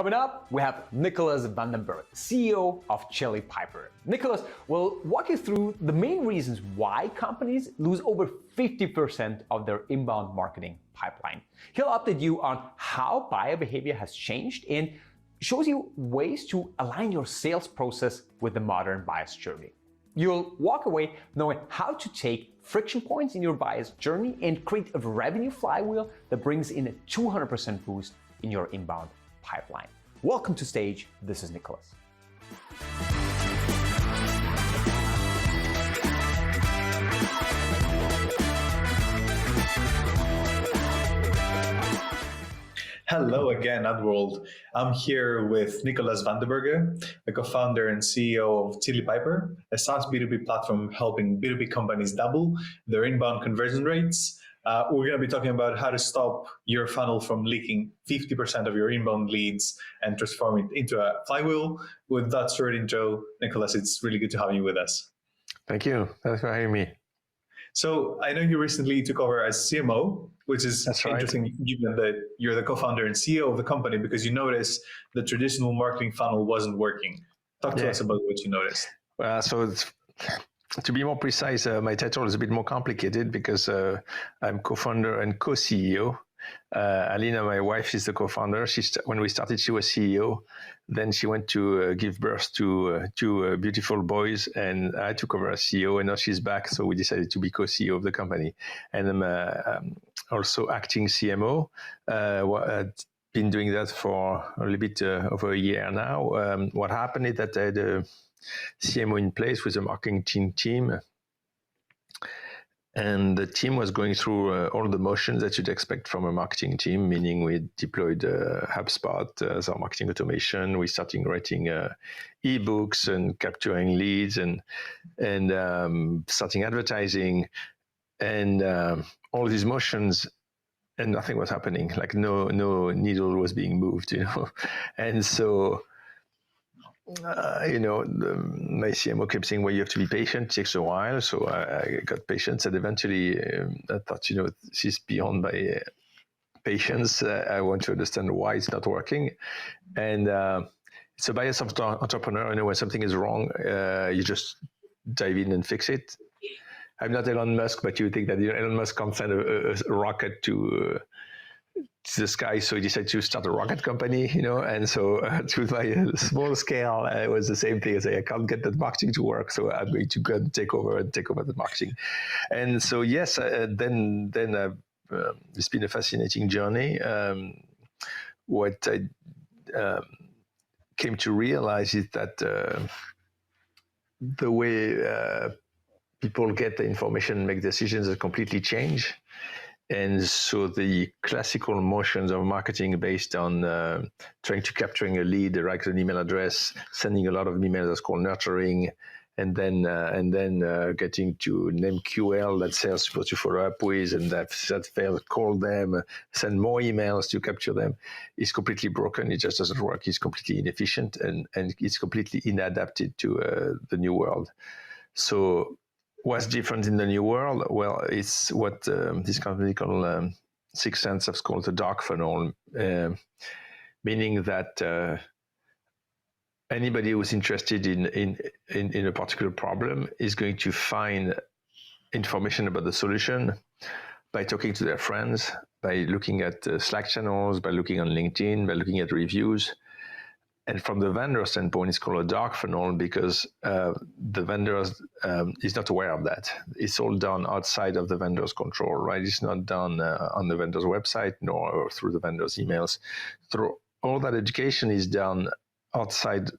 Coming up, we have Nicholas Vandenberg, CEO of Chili Piper. Nicholas will walk you through the main reasons why companies lose over 50% of their inbound marketing pipeline. He'll update you on how buyer behavior has changed and shows you ways to align your sales process with the modern buyer's journey. You'll walk away knowing how to take friction points in your buyer's journey and create a revenue flywheel that brings in a 200% boost in your inbound pipeline. Welcome to stage. This is Nicholas. Hello again, Adworld. I'm here with Nicholas Vandenberg, the co-founder and CEO of Chili Piper, a SaaS B2B platform helping B2B companies double their inbound conversion rates. We're going to be talking about how to stop your funnel from leaking 50% of your inbound leads and transform it into a flywheel. With that short intro, Nicholas, it's really good to have you with us. Thank you. Thanks for having me. So I know you recently took over as CMO, which is interesting given that you're the co-founder and CEO of the company, because you noticed the traditional marketing funnel wasn't working. Talk to us about what you noticed. To be more precise, my title is a bit more complicated because I'm co-founder and co-CEO. Alina, my wife, is the co-founder. When we started, she was CEO. Then she went to give birth to two beautiful boys, and I took over as CEO, and now she's back. So we decided to be co-CEO of the company. And I'm also acting CMO. I've been doing that for a little bit over a year now. What happened is that I had a CMO in place with a marketing team. And the team was going through all the motions that you'd expect from a marketing team, meaning we deployed HubSpot as our marketing automation. We started writing ebooks and capturing leads and starting advertising and all these motions, and nothing was happening. Like no needle was being moved, And so my CMO kept saying, well, you have to be patient, it takes a while. So I got patience, and eventually I thought, this is beyond my patience. I want to understand why it's not working. And so by as an entrepreneur, when something is wrong, you just dive in and fix it. I'm not Elon Musk, but you would think that Elon Musk can't send a rocket to the sky, so he decided to start a rocket company, and so to my small scale, it was the same thing. I can't get that marketing to work, so I'm going to go and take over the marketing. And so yes, then it's been a fascinating journey. What I came to realize is that the way people get the information, make decisions, has completely changed. And so the classical motions of marketing based on trying to capturing a lead, write an email address, sending a lot of emails, that's called nurturing, and then getting to name QL that sales supposed to follow up with, and that failed, call them, send more emails to capture them, is completely broken. It just doesn't work. It's completely inefficient, and it's completely inadapted to the new world. So what's different in the new world? Well, it's what this company called Sixth Sense has called the dark funnel, meaning that anybody who's interested in a particular problem is going to find information about the solution by talking to their friends, by looking at Slack channels, by looking on LinkedIn, by looking at reviews. And from the vendor standpoint, it's called a dark funnel because the vendor is not aware of that. It's all done outside of the vendor's control, right? It's not done on the vendor's website nor through the vendor's emails. Through all that education is done outside,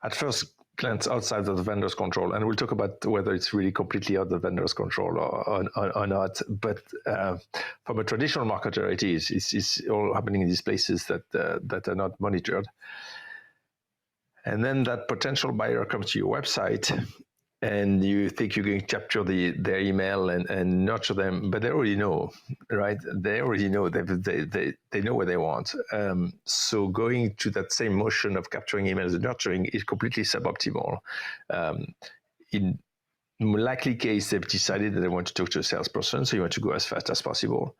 at first glance, outside of the vendor's control. And we'll talk about whether it's really completely out of the vendor's control or not. But from a traditional marketer, it is. It's all happening in these places that are not monitored. And then that potential buyer comes to your website, and you think you're going to capture their email and nurture them, but they already know, right? They already know. They know what they want. So going to that same motion of capturing emails and nurturing is completely suboptimal. In likely case, they've decided that they want to talk to a salesperson, so you want to go as fast as possible.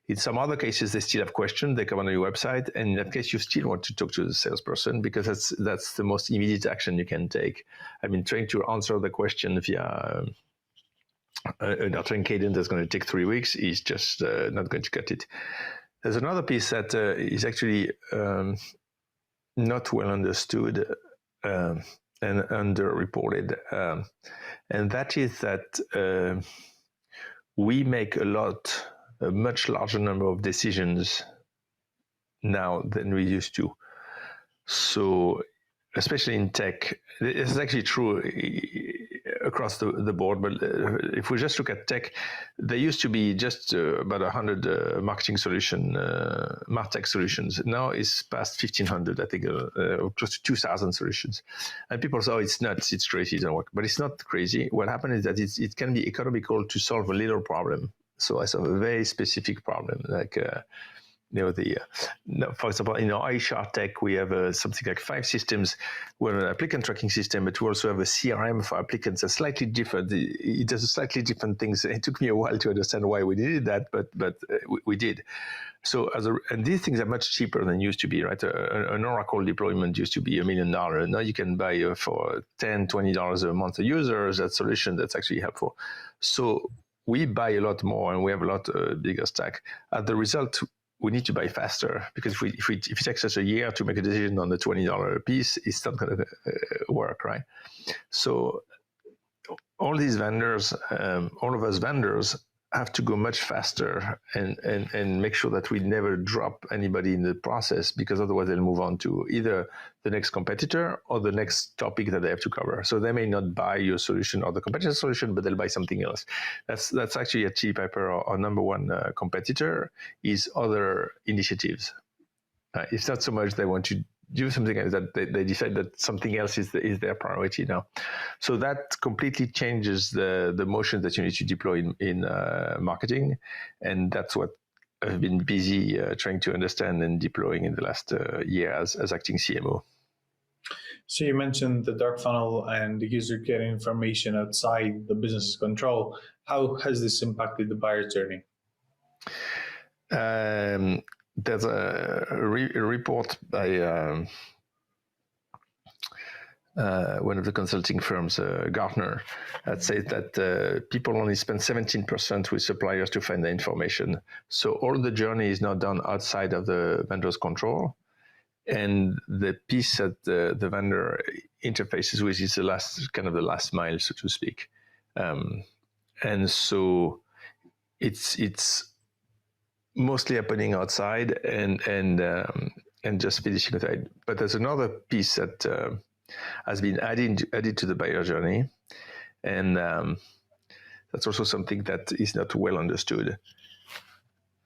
In some other cases, they still have questions. They come on your website, and in that case, you still want to talk to the salesperson because that's the most immediate action you can take. I mean, trying to answer the question via an uttering cadence that's going to take 3 weeks is just not going to cut it. There's another piece that is actually not well understood and underreported, and that is that we make a much larger number of decisions now than we used to. So, especially in tech, this is actually true across the board. But if we just look at tech, there used to be just about 100 marketing martech solutions. Now it's past 1,500, I think, close to 2,000 solutions. And people say, "Oh, it's nuts, it's crazy, it doesn't work." But it's not crazy. What happened is that it can be economical to solve a little problem. So I solve a very specific problem, like for example, in our HR tech, we have something like 5 systems. We're an applicant tracking system, but we also have a CRM for applicants that's slightly different. It does slightly different things. It took me a while to understand why we did that, but we did. So and these things are much cheaper than used to be, right? An Oracle deployment used to be $1 million. Now you can buy for $10, $20 a month a user that solution that's actually helpful. So we buy a lot more and we have a lot bigger stack. As the result, we need to buy faster because if it takes us a year to make a decision on the $20 piece, it's not going to work, right? So all these vendors, all of us vendors, have to go much faster and make sure that we never drop anybody in the process, because otherwise they'll move on to either the next competitor or the next topic that they have to cover. So they may not buy your solution or the competitor solution, but they'll buy something else. That's actually at Chili Piper, our number one competitor is other initiatives. It's not so much they want to do something else, that they decide that something else is their priority now. So that completely changes the motion that you need to deploy in marketing, and that's what I've been busy trying to understand and deploying in the last year as acting CMO. So you mentioned the dark funnel and the user getting information outside the business's control. How has this impacted the buyer journey? There's a report by one of the consulting firms, Gartner, that says that people only spend 17% with suppliers to find the information. So all the journey is now done outside of the vendor's control. And the piece that the vendor interfaces with is the last mile, so to speak. And so it's mostly happening outside and just finishing outside. But there's another piece that has been added to the buyer journey, and that's also something that is not well understood.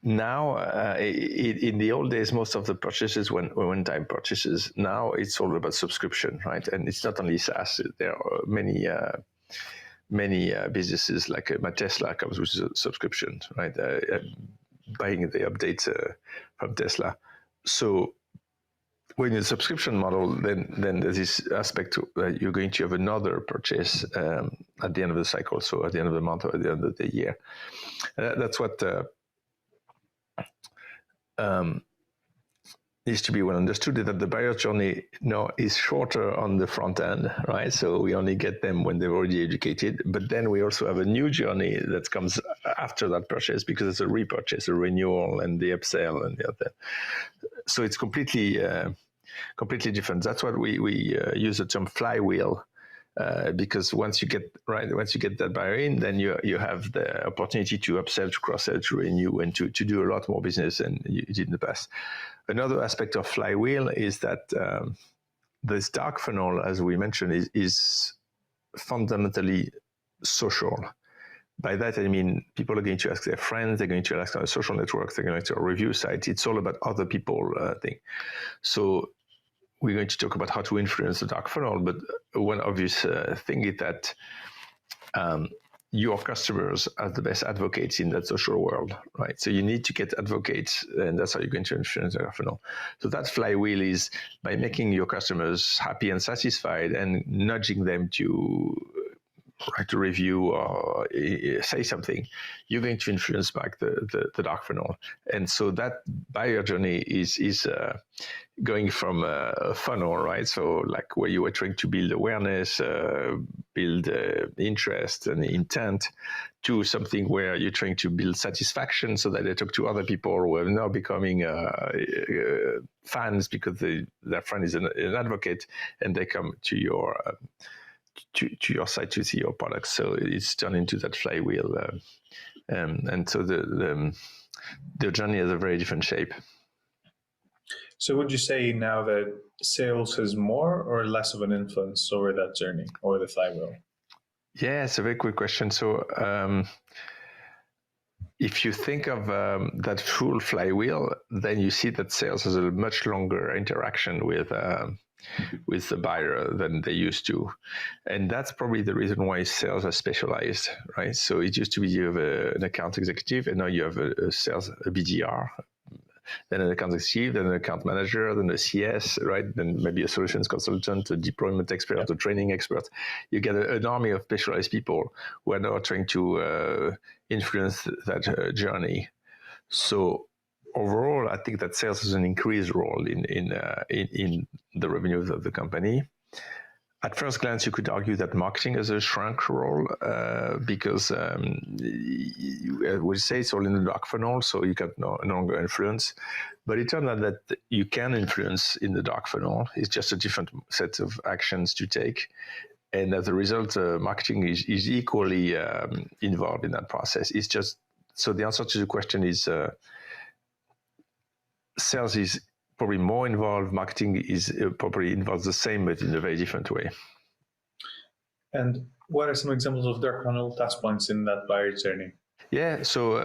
Now, in the old days, most of the purchases were one-time purchases. Now it's all about subscription, right? And it's not only SaaS. There are many businesses like Tesla comes with subscriptions, right? Buying the updates from Tesla. So when you're a subscription model, then there's this aspect you're going to have another purchase at the end of the cycle, so at the end of the month or at the end of the year. That's what needs to be well understood, that the buyer journey now is shorter on the front end, right? So we only get them when they're already educated, but then we also have a new journey that comes after that purchase, because it's a repurchase, a renewal, and the upsell and the other. So it's completely different. That's what we use the term flyweel. Because once you get that buyer in, then you have the opportunity to upsell, to cross-sell, to renew, and to do a lot more business than you did in the past. Another aspect of flywheel is that this dark funnel, as we mentioned, is fundamentally social. By that, I mean people are going to ask their friends, they're going to ask on social networks, they're going to review sites. It's all about other people thing. So we're going to talk about how to influence the dark funnel, but one obvious thing is that your customers are the best advocates in that social world, right? So you need to get advocates, and that's how you're going to influence the dark funnel. So that flywheel is by making your customers happy and satisfied and nudging them to write a review or say something, you're going to influence back the dark funnel. And so that buyer journey is going from a funnel, right? So like where you were trying to build awareness, build interest and intent, to something where you're trying to build satisfaction so that they talk to other people who are now becoming fans because their friend is an advocate and they come to your site to see your products. So it's turned into that flywheel. And so the journey has a very different shape. So would you say now that sales has more or less of an influence over that journey or the flywheel? Yeah, it's a very good question. So if you think of that full flywheel, then you see that sales has a much longer interaction with the buyer than they used to. And that's probably the reason why sales are specialized, right? So it used to be you have an account executive, and now you have a sales, a BDR, then an account executive, then an account manager, then a CS, right? Then maybe a solutions consultant, a deployment expert, a training expert. You get an army of specialized people who are now trying to influence that journey. So overall, I think that sales has an increased role in the revenues of the company. At first glance, you could argue that marketing has a shrunk role because we say it's all in the dark funnel, so you can no longer influence. But it turns out that you can influence in the dark funnel. It's just a different set of actions to take. And as a result, marketing is equally involved in that process. It's just, so the answer to the question is sales is probably more involved, marketing is probably involved the same, but in a very different way. And what are some examples of dark funnel touch points in that buyer journey? Yeah, so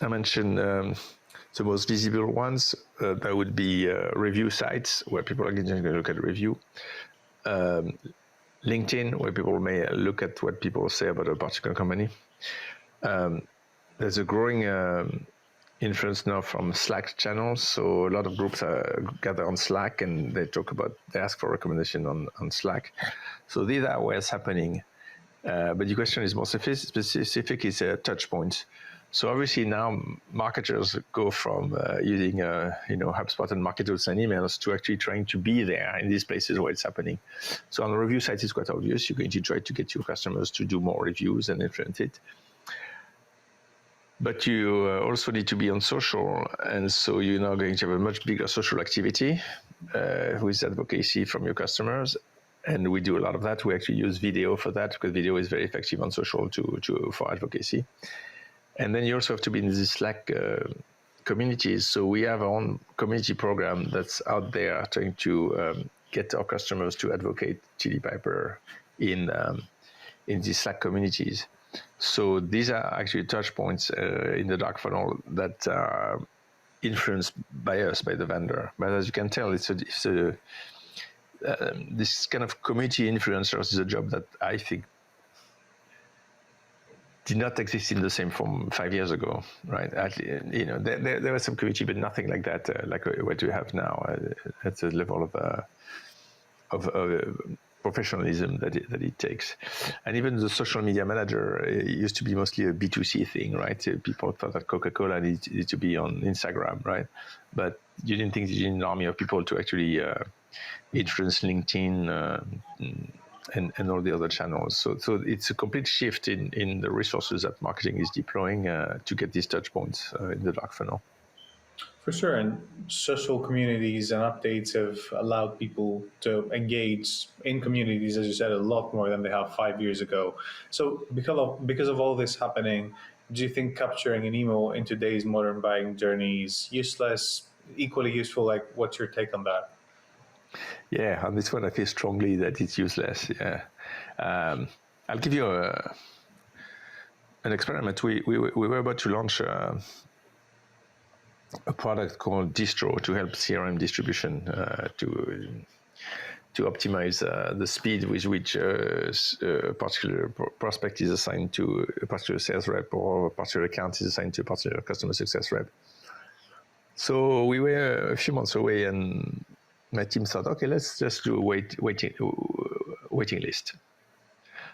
I mentioned the most visible ones. That would be review sites where people are going to look at a review. LinkedIn, where people may look at what people say about a particular company. There's a growing influence now from Slack channels. So a lot of groups gather on Slack and they ask for recommendation on Slack. So these are where it's happening. But the question is more specific, is touch points. So obviously now marketers go from using HubSpot and marketers and emails to actually trying to be there in these places where it's happening. So on the review site, it's quite obvious. You're going to try to get your customers to do more reviews and influence it. But you also need to be on social, and so you're now going to have a much bigger social activity with advocacy from your customers. And we do a lot of that. We actually use video for that because video is very effective on social for advocacy. And then you also have to be in the Slack communities. So we have our own community program that's out there trying to get our customers to advocate Chili Piper in these Slack communities. So these are actually touch points in the dark funnel that are influenced by us, by the vendor. But as you can tell, this kind of community influencers is a job that I think did not exist in the same form 5 years ago, right? There was some community, but nothing like that, like what we have now at the level of professionalism that it takes. And even the social media manager used to be mostly a B2C thing, right? People thought that Coca-Cola needed to be on Instagram, right? But you didn't think you needed an army of people to actually influence LinkedIn and all the other channels. So it's a complete shift in the resources that marketing is deploying to get these touch points in the dark funnel. For sure, and social communities and updates have allowed people to engage in communities, as you said, a lot more than they have 5 years ago. So because of all this happening, do you think capturing an email in today's modern buying journey is useless, equally useful? Like, what's your take on that? Yeah, on this one, I feel strongly that it's useless. Yeah, I'll give you an experiment. We were about to launch a product called Distro to help CRM distribution to optimize the speed with which a particular prospect is assigned to a particular sales rep or a particular account is assigned to a particular customer success rep. So we were a few months away, and my team thought, okay, let's just do a waiting list.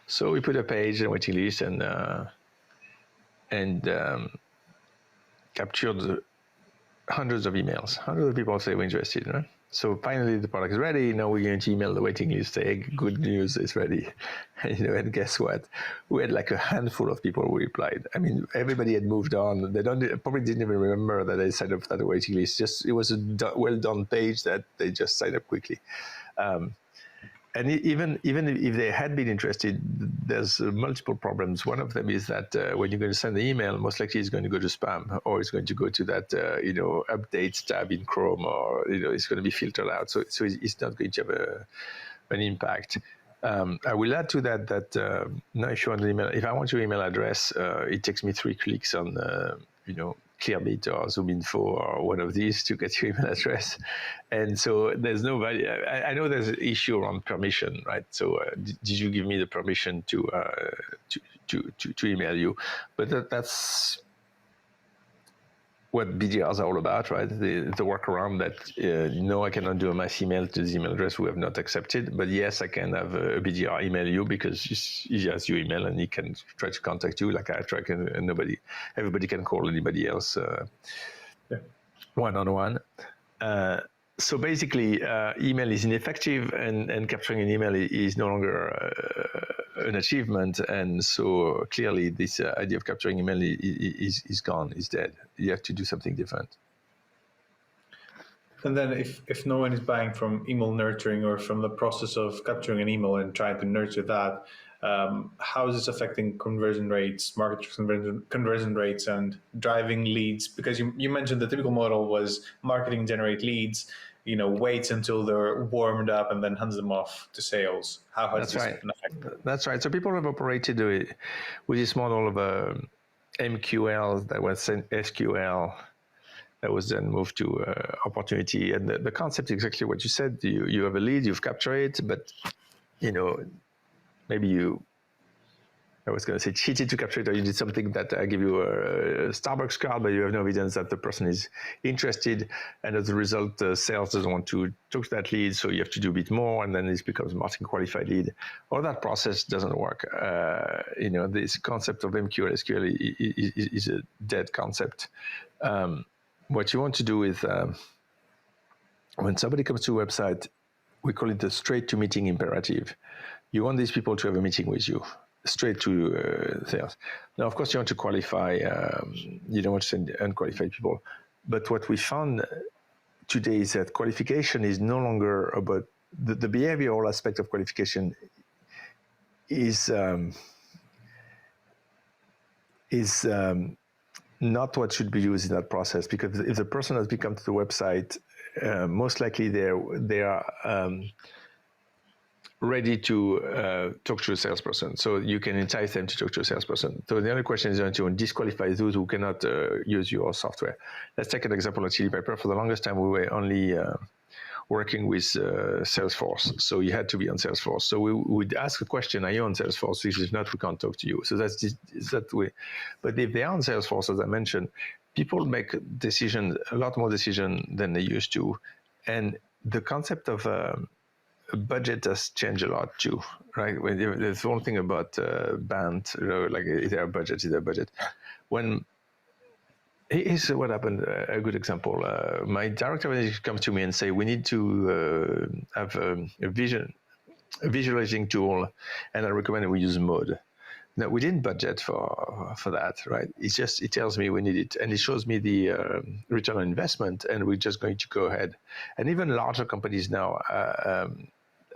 So we put a page and waiting list and captured hundreds of emails. Hundreds of people say we're interested. Right? So finally, the product is ready. Now we're going to email the waiting list. Say, hey, good news, it's ready. And guess what? We had like a handful of people who replied. I mean, everybody had moved on. They probably didn't even remember that they signed up for that waiting list. Just it was a well done page that they just signed up quickly. And even if they had been interested, there's multiple problems. One of them is that when you're going to send the email, most likely it's going to go to spam, or it's going to go to that updates tab in Chrome, or it's going to be filtered out. So it's not going to have an impact. I will add to that now if you want an email, if I want your email address, it takes me 3 clicks on Clearbit or ZoomInfo or one of these to get your email address. And so there's no value. I know there's an issue around permission, right? So did you give me the permission to email you? But that's what BDRs are all about, right? The workaround that no, I cannot do a mass email to the email address we have not accepted, but yes, I can have a BDR email you because he has your email and he can try to contact you like I try, and everybody can call anybody else one-on-one. So basically, email is ineffective, and capturing an email is no longer an achievement. And so clearly, this idea of capturing email is gone, is dead. You have to do something different. And then if no one is buying from email nurturing or from the process of capturing an email and trying to nurture that, how is this affecting conversion rates, market conversion rates, and driving leads? Because you mentioned the typical model was marketing generate leads, waits until they're warmed up and then hands them off to sales. How has this been affected? That's right. So people have operated with this model of MQL that was SQL that was then moved to opportunity. And the concept is exactly what you said. You have a lead, you've captured it, but maybe I was going to say cheated to capture it, or you did something that give you a Starbucks card, but you have no evidence that the person is interested. And as a result, sales doesn't want to talk to that lead, so you have to do a bit more, and then this becomes marketing qualified lead. All that process doesn't work. This concept of MQL, SQL is a dead concept. What you want to do is when somebody comes to a website, we call it the straight to meeting imperative. You want these people to have a meeting with you, straight to sales. Now, of course, you want to qualify. You don't want to send unqualified people. But what we found today is that qualification is no longer about the behavioral aspect of qualification is not what should be used in that process. Because if the person has come to the website, most likely they are ready to talk to a salesperson. So you can entice them to talk to a salesperson. So the only question is to disqualify those who cannot use your software. Let's take an example of Chili Piper. For the longest time, we were only working with Salesforce. So you had to be on Salesforce. So we would ask a question, are you on Salesforce? If not, we can't talk to you. So that's that way. But if they are on Salesforce, as I mentioned, people make decisions, a lot more decisions than they used to. And the concept of budget has changed a lot too, right? When there's one thing about band, like is there a budget? When here's what happened. A good example. My director comes to me and say, we need to have a visualizing tool, and I recommend that we use Mode. Now, we didn't budget for that, right? It tells me we need it, and it shows me the return on investment, and we're just going to go ahead. And even larger companies now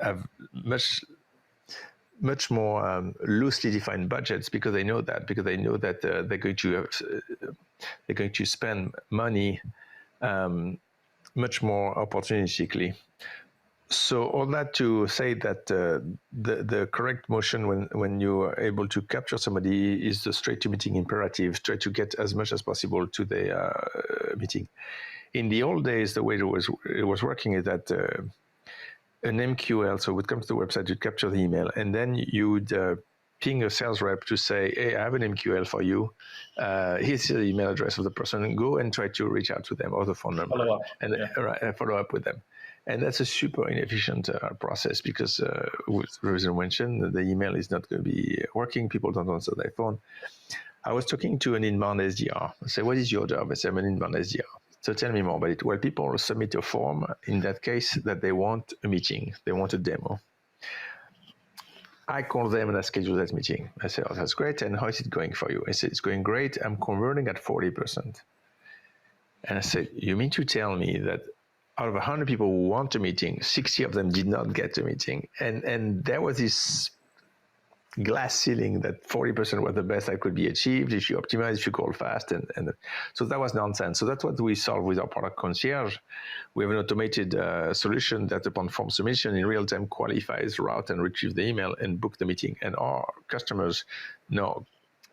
have much more loosely defined budgets because they know that they're going to spend money much more opportunistically. So all that to say that the correct motion when you are able to capture somebody is the straight to meeting imperative. Try to get as much as possible to the meeting. In the old days, the way it was working is that an MQL, so would come to the website, you'd capture the email, and then you would ping a sales rep to say, hey, I have an MQL for you. Here's the email address of the person, and go and try to reach out to them or the phone number. Follow up. And follow up with them. And that's a super inefficient process because, with reason mentioned, the email is not going to be working. People don't answer their phone. I was talking to an inbound SDR. I said, what is your job? I said, I'm an inbound SDR. So tell me more about it. Well, people submit a form, in that case, that they want a meeting. They want a demo. I call them and I schedule that meeting. I say, oh, that's great. And how is it going for you? I said, it's going great. I'm converting at 40%. And I said, you mean to tell me that out of 100 people who want a meeting, 60 of them did not get a meeting? And there was this glass ceiling that 40% was the best that could be achieved if you optimize, if you call fast. And so that was nonsense. So that's what we solve with our product Concierge. We have an automated solution that upon form submission in real time qualifies, route, and retrieve the email and book the meeting. And our customers now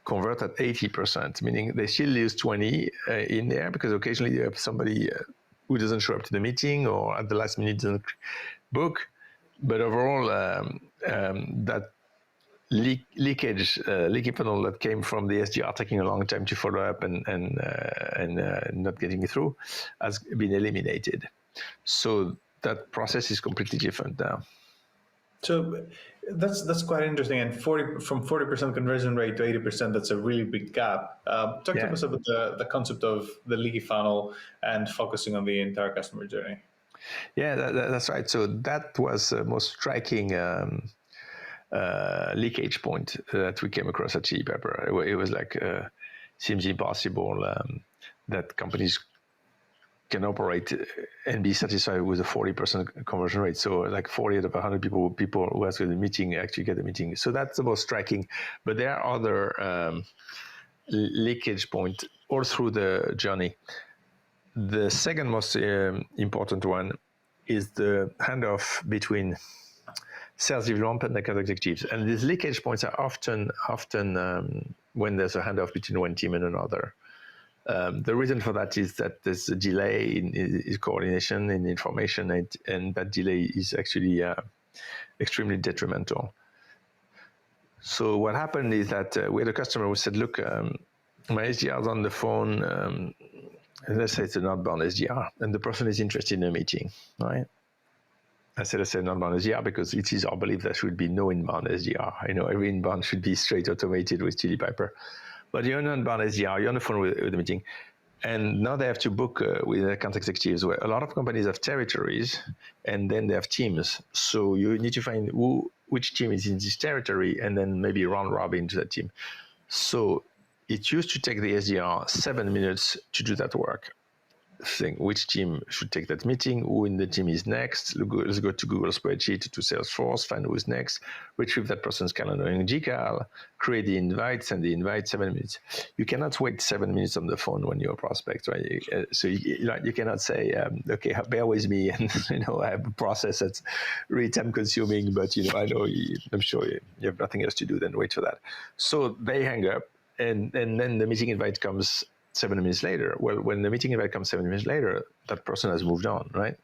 convert at 80%, meaning they still lose 20 in there because occasionally you have somebody who doesn't show up to the meeting or at the last minute doesn't book. But overall, that leaky funnel that came from the SDR taking a long time to follow up and not getting through has been eliminated. So that process is completely different now. So that's quite interesting. And from 40% conversion rate to 80%, that's a really big gap. Talk to us about the concept of the leaky funnel and focusing on the entire customer journey. Yeah, that's right. So that was the most striking leakage point that we came across at Chili Pepper. It was like, seems impossible that companies can operate and be satisfied with a 40% conversion rate. So like 40 out of 100 people who ask for the meeting actually get the meeting. So that's the most striking. But there are other leakage points all through the journey. The second most important one is the handoff between sales development and account executives. And these leakage points are often when there's a handoff between one team and another. The reason for that is that there's a delay in coordination in information, and that delay is actually extremely detrimental. So what happened is that we had a customer who said, look, my SDR is on the phone, and let's say it's an outbound SDR, and the person is interested in a meeting, right? I said outbound SDR because it is our belief there should be no inbound SDR. Every inbound should be straight automated with Chili Piper. But you're an outbound SDR, you're on the phone with the meeting. And now they have to book with account executives. Where a lot of companies have territories and then they have teams. So you need to find which team is in this territory and then maybe round robin to that team. So it used to take the SDR 7 minutes to do that work. Think which team should take that meeting, who in the team is next. Let's go to Google spreadsheet, to Salesforce, find who's next, retrieve that person's calendar in GCal, create the invite, send the invite, 7 minutes. You cannot wait 7 minutes on the phone when you're a prospect, right? So you cannot say, okay, bear with me, and I have a process that's really time consuming, but I'm sure you have nothing else to do than wait for that. So they hang up, and then the meeting invite comes 7 minutes later. Well, when the meeting invite comes 7 minutes later, that person has moved on, right?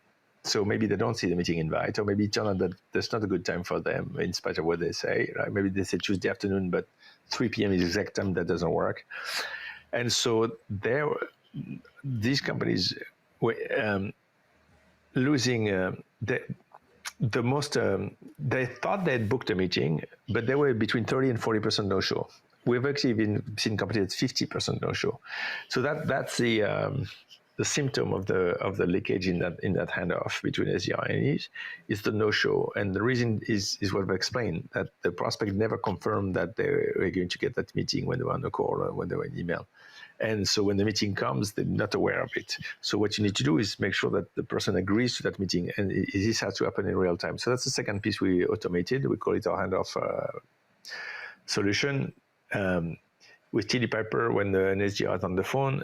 So maybe they don't see the meeting invite, or maybe it turns out that there's not a good time for them in spite of what they say, right? Maybe they say Tuesday afternoon, but 3 p.m. is the exact time that doesn't work. And so these companies were losing the most, they thought they had booked a meeting, but they were between 30 and 40% no-show. We've actually seen companies at 50% no-show. So that's the symptom of the leakage in that handoff between SDR and Es is the no-show. And the reason is what I've explained, that the prospect never confirmed that they were going to get that meeting when they were on the call or when they were in email. And so when the meeting comes, they're not aware of it. So what you need to do is make sure that the person agrees to that meeting, and this has to happen in real time. So that's the second piece we automated. We call it our handoff solution. With Chili Piper, when an SDR is on the phone,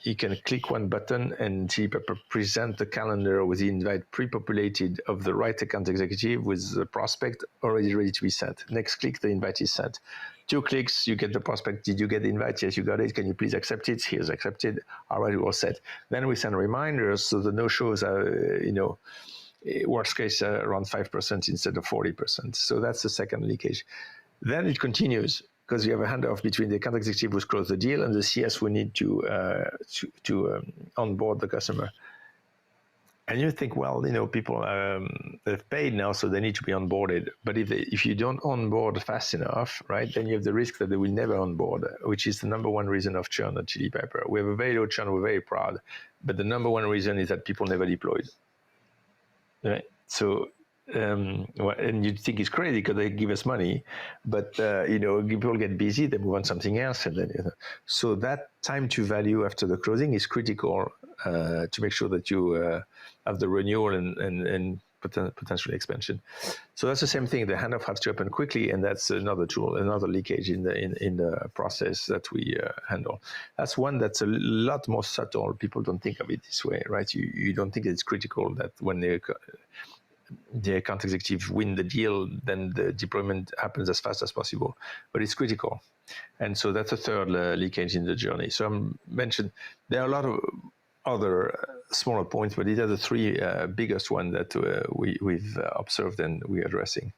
you can click one button and Chili Piper present the calendar with the invite pre-populated of the right account executive with the prospect already ready to be sent. Next click, the invite is sent. 2 clicks, you get the prospect. Did you get the invite? Yes, you got it. Can you please accept it? Here's accepted. All right, we're all set. Then we send reminders, so the no-shows are, worst case around 5% instead of 40%. So that's the second leakage. Then it continues, because you have a handoff between the account executive who's closed the deal and the CS who need to onboard the customer. And you think, well, people they've paid now, so they need to be onboarded. But if you don't onboard fast enough, right, then you have the risk that they will never onboard, which is the number one reason of churn at Chili Pepper. We have a very low churn. We're very proud, but the number one reason is that people never deployed. Right. So, and you'd think it's crazy because they give us money, but people get busy, they move on something else, and then so that time to value after the closing is critical to make sure that you have the renewal and potential expansion. So that's the same thing. The handoff has to happen quickly, and that's another tool, another leakage in the process that we handle. That's one that's a lot more subtle. People don't think of it this way, right? You don't think it's critical that when the account executive win the deal, then the deployment happens as fast as possible. But it's critical. And so that's a third leakage in the journey. So I mentioned there are a lot of other smaller points, but these are the three biggest ones that we've observed and we're addressing.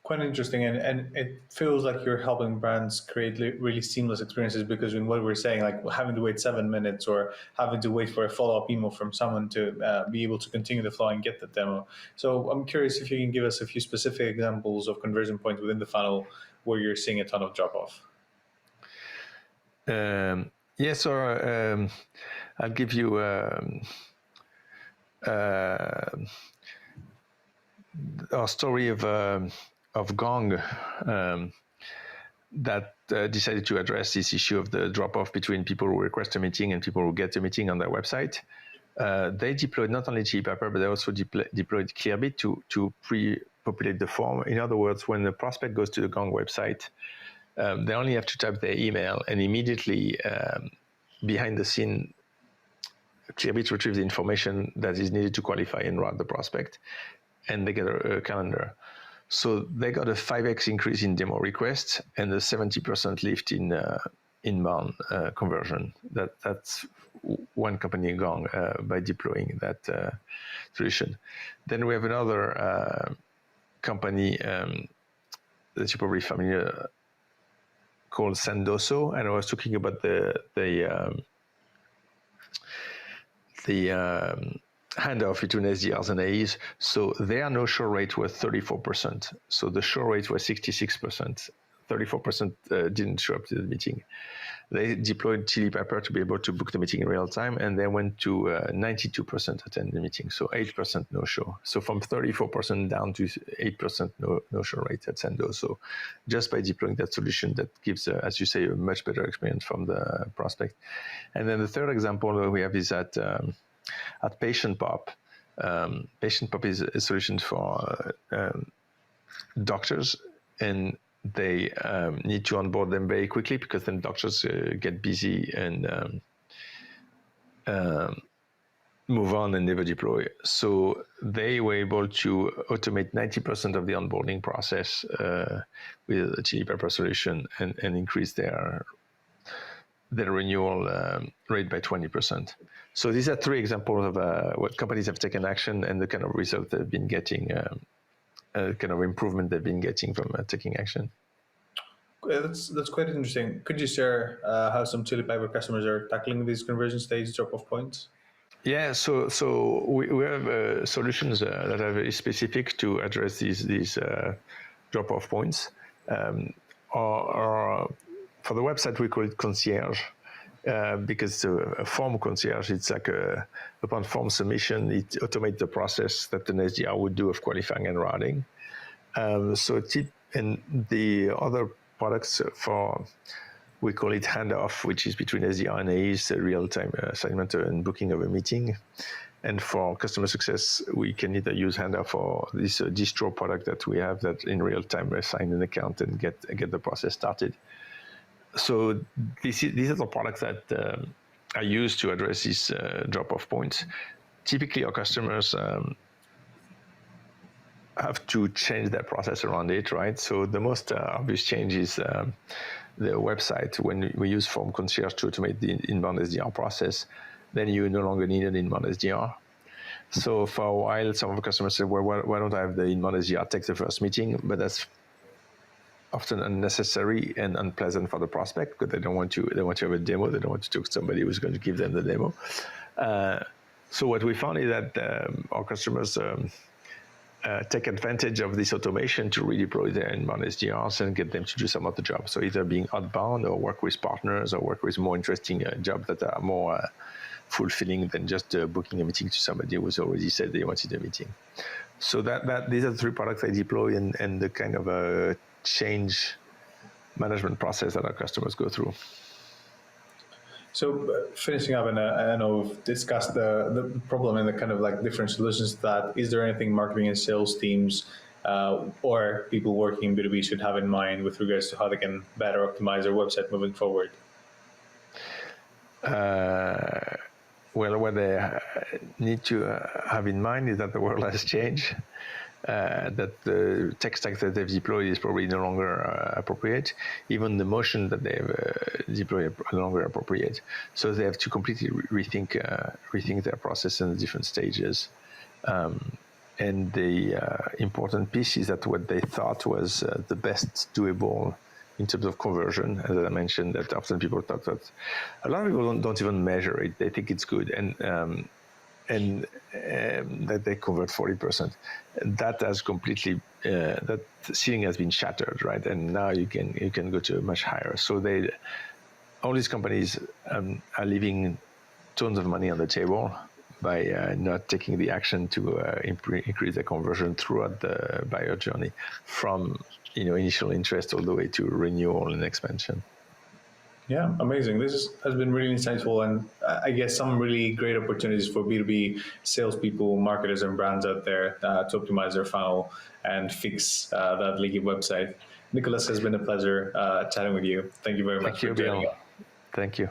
Quite interesting, and it feels like you're helping brands create really seamless experiences, because in what we're saying, like having to wait 7 minutes or having to wait for a follow-up email from someone to be able to continue the flow and get the demo. So I'm curious if you can give us a few specific examples of conversion points within the funnel where you're seeing a ton of drop-off. Yes, or I'll give you our story of Gong that decided to address this issue of the drop-off between people who request a meeting and people who get a meeting on their website. They deployed not only Chili Pepper, but they also deployed Clearbit to pre-populate the form. In other words, when the prospect goes to the Gong website, they only have to type their email, and immediately behind the scene, Clearbit retrieves the information that is needed to qualify and route the prospect, and they get a calendar. So they got a 5x increase in demo requests and a 70% lift in inbound conversion. That's one company, Gong, by deploying that solution. Then we have another company that you're probably familiar called Sandoso, and I was talking about the handoff between SDRs and AEs. So their no-show rate was 34%. So the show rate was 66%. 34% didn't show up to the meeting. They deployed Chili Pepper to be able to book the meeting in real time, and they went to 92% attend the meeting, so 8% no-show. So from 34% down to 8% no-show rate at Sandoso, just by deploying that solution that gives, as you say, a much better experience from the prospect. And then the third example we have is at Patient Pop. Patient Pop is a solution for doctors, and they need to onboard them very quickly because then doctors get busy and move on and never deploy. So they were able to automate 90% of the onboarding process with a Chili Pepper solution and increase their renewal rate by 20%. So these are three examples of what companies have taken action and the kind of result they've been getting, kind of improvement they've been getting from taking action. That's quite interesting. Could you share how some Chili Pepper customers are tackling these conversion stage drop-off points? Yeah, so we have solutions that are very specific to address these drop-off points. Or for the website, we call it concierge. Because a form concierge, it's like upon form submission, it automates the process that an SDR would do of qualifying and routing. And the other products we call it handoff, which is between SDR and AEs, real-time assignment and booking of a meeting. And for customer success, we can either use handoff or this distro product that we have that in real time assign an account and get the process started. So these are the products that are used to address these drop-off points. Typically, our customers have to change their process around it, right? So the most obvious change is the website. When we use Form Concierge to automate the inbound SDR process, then you no longer need an inbound SDR. So for a while, some of the customers say, well, why don't I have the inbound SDR take the first meeting? But that's often unnecessary and unpleasant for the prospect because they want to have a demo. They don't want to talk to somebody who's going to give them the demo. So what we found is that our customers take advantage of this automation to redeploy their inbound SDRs and get them to do some of the jobs. So either being outbound or work with partners or work with more interesting jobs that are more fulfilling than just booking a meeting to somebody who's already said they wanted a meeting. So that these are the three products I deploy and the kind of a change management process that our customers go through. So finishing up, and I know we've discussed the problem and the kind of like different solutions to that. Is there anything marketing and sales teams or people working in B2B should have in mind with regards to how they can better optimize their website moving forward? Well, what they need to have in mind is that the world has changed. That the tech stack that they've deployed is probably no longer appropriate. Even the motion that they've deployed are no longer appropriate. So they have to completely rethink their process in the different stages. And the important piece is that what they thought was the best doable in terms of conversion, as I mentioned, that often people thought that a lot of people don't even measure it. They think it's good. And that they convert 40%. That has completely that ceiling has been shattered, right? And now you can go to much higher. So all these companies are leaving tons of money on the table by not taking the action to increase their conversion throughout the buyer journey, from initial interest all the way to renewal and expansion. Yeah, amazing. This has been really insightful, and I guess some really great opportunities for B2B salespeople, marketers, and brands out there to optimize their funnel and fix that leaky website. Nicholas, has been a pleasure chatting with you. Thank you very much for joining us. Thank you.